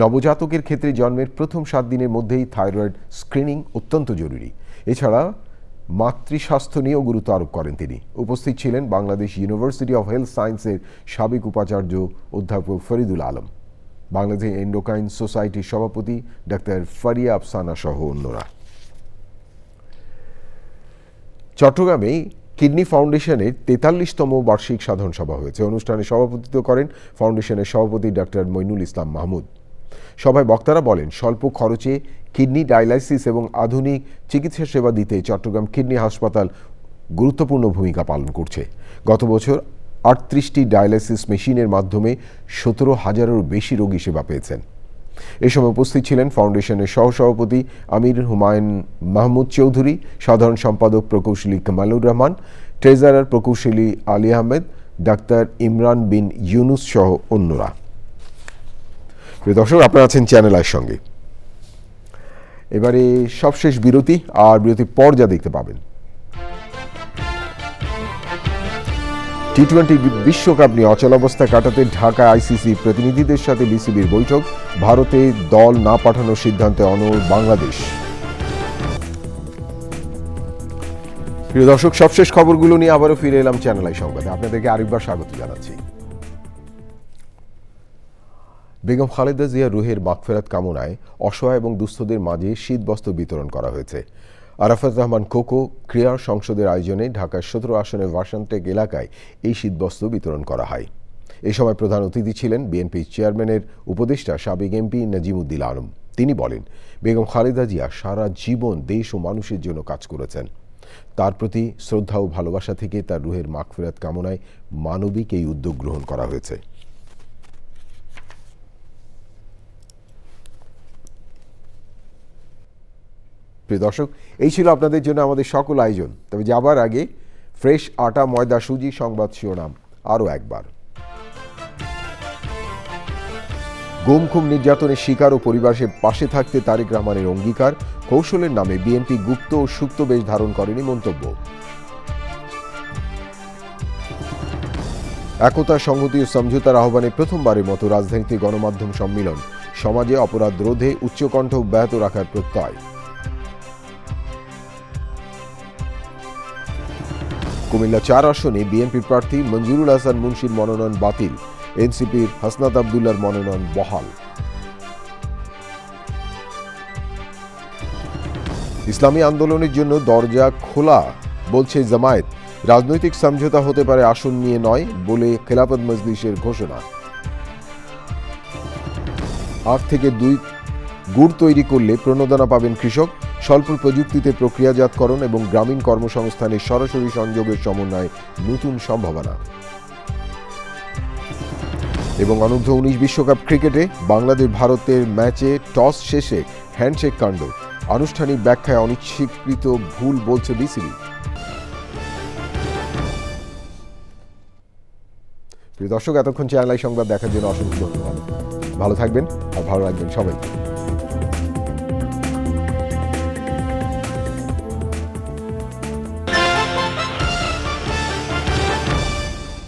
নবজাতকের ক্ষেত্রে জন্মের প্রথম 7 দিনের মধ্যেই থাইরয়েড স্ক্রিনিং অত্যন্ত জরুরি। এছাড়া মাতৃস্বাস্থ্য নিয়েও গুরুত্ব আরোপ করেন তিনি। উপস্থিত ছিলেন বাংলাদেশ ইউনিভার্সিটি অফ হেলথ সায়েন্সের সাবেক উপাচার্য অধ্যাপক ফরিদুল আলম, বাংলাদেশ এন্ডোক্রাইন সোসাইটির সভাপতি ডাক্তার ফারিয়া আফসানা সহ অন্যরা। চট্টগ্রামে কিডনি ফাউন্ডেশনের 43তম বার্ষিক সাধারণ সভা হয়েছে। অনুষ্ঠানে সভাপতিত্ব করেন ফাউন্ডেশনের সভাপতি ডাক্তার মইনুল ইসলাম মাহমুদ। সভায় বক্তারা বলেন, স্বল্প খরচে কিডনি ডায়ালাইসিস এবং আধুনিক চিকিৎসা সেবা দিতে চট্টগ্রাম কিডনি হাসপাতাল গুরুত্বপূর্ণ ভূমিকা পালন করছে। গত বছর 38টি ডায়ালাইসিস মেশিনের মাধ্যমে 17,000-এরও বেশি রোগী সেবা পেয়েছেন। এ সময় উপস্থিত ছিলেন ফাউন্ডেশনের সহসভাপতি আমির হুমায়ুন মাহমুদ চৌধুরী, সাধারণ সম্পাদক প্রকৌশলী কামালুর রহমান, ট্রেজারার প্রকৌশলী আলী আহমেদ, ডাক্তার ইমরান বিন ইউনুস সহ অন্যরা। প্রিয় দর্শক, আপনারা আছেন চ্যানেল আইর সঙ্গে। এবারে সবশেষ বিরতি, আর বিরতির পর যা দেখতে পাবেন, টি-20 বিশ্বকাপ নিয়ে অচলাবস্থা কাটাতে ঢাকা আইসিসি প্রতিনিধিদের সাথে বিসিবির বৈঠক। ভারতে দল না পাঠানোর সিদ্ধান্তে অনড় বাংলাদেশ। প্রিয় দর্শক, সবশেষ খবরগুলো নিয়ে আবারও ফিরে এলাম চ্যানেল আই সংবাদে। আপনাদেরকে আরেকবার স্বাগত জানাচ্ছি। বেগম খালেদা জিয়া রুহের মাগফিরাত কামনায় অসহায় এবং দুস্থদের মাঝে শীতবস্ত্র বিতরণ করা হয়েছে। আরাফাত রহমান কোকো ক্রীড়া সংসদের আয়োজনে ঢাকার 17 আসনের ভার্সানটেক এলাকায় এই শীতবস্ত্র বিতরণ করা হয়। এ সময় প্রধান অতিথি ছিলেন বিএনপি চেয়ারম্যানের উপদেষ্টা সাবেক এমপি নাজিমুদ্দিন আলম। তিনি বলেন, বেগম খালেদা জিয়া সারা জীবন দেশ ও মানুষের জন্য কাজ করেছেন। তার প্রতি শ্রদ্ধা ও ভালোবাসা থেকে তার রুহের মাগফিরাত কামনায় মানবিক এই উদ্যোগ গ্রহণ করা হয়েছে। প্রিয় দর্শক, এই ছিল আপনাদের জন্য আমাদের সকল আয়োজন। তবে যাবার আগে ফ্রেশ আটা, ময়দা, সুজি সংবাদ শিরোনাম আরও একবার। গুম খুন নির্যাতনের শিকার ও পরিবারের পাশে থাকতে তারেক রহমানের অঙ্গীকার। কৌশলের নামে বিএনপি গুপ্ত ও সুপ্ত বেশ ধারণ করেনি মন্তব্য। একতা, সংহতি ও সমঝোতার আহ্বানে প্রথমবারের মতো রাজধানীতে গণমাধ্যম সম্মেলন। সমাজে অপরাধ রোধে উচ্চকণ্ঠ অব্যাহত রাখার প্রত্যয়। কুমিল্লা ৪ আসনে বিএনপি প্রার্থী মঞ্জুরুল হাসান মুন্সির মনোনয়ন বাতিল। এনসিপির হাসনাত আবদুল্লাহর মনোনয়ন বহাল। ইসলামী আন্দোলনের জন্য দরজা খোলা বলছে জামায়াত। রাজনৈতিক সমঝোতা হতে পারে, আসন নিয়ে নয় বলে খেলাফত মজলিসের ঘোষণা। ৮ থেকে ২ গুড় তৈরি করলে প্রণোদনা পাবেন কৃষক। স্বল্প প্রযুক্তিতে প্রক্রিয়াজাতকরণ এবং গ্রামীণ কর্মসংস্থানের সরাসরি সংযোগের সমন্বয়ে নতুন সম্ভাবনা। এবং অনূর্ধ্ব-19 বিশ্বকাপ ক্রিকেটে বাংলাদেশ ভারতের ম্যাচে টস শেষে হ্যান্ডশেক কাণ্ড। আনুষ্ঠানিক ব্যাখ্যায় অনিচ্ছাকৃত ভুল বলছে বিসিবি। প্রিয় দর্শক, এতক্ষণ চ্যানেল আই সংবাদ দেখার জন্য অসংখ্য ধন্যবাদ। ভালো থাকবেন আর ভালো রাখবেন সবাইকে।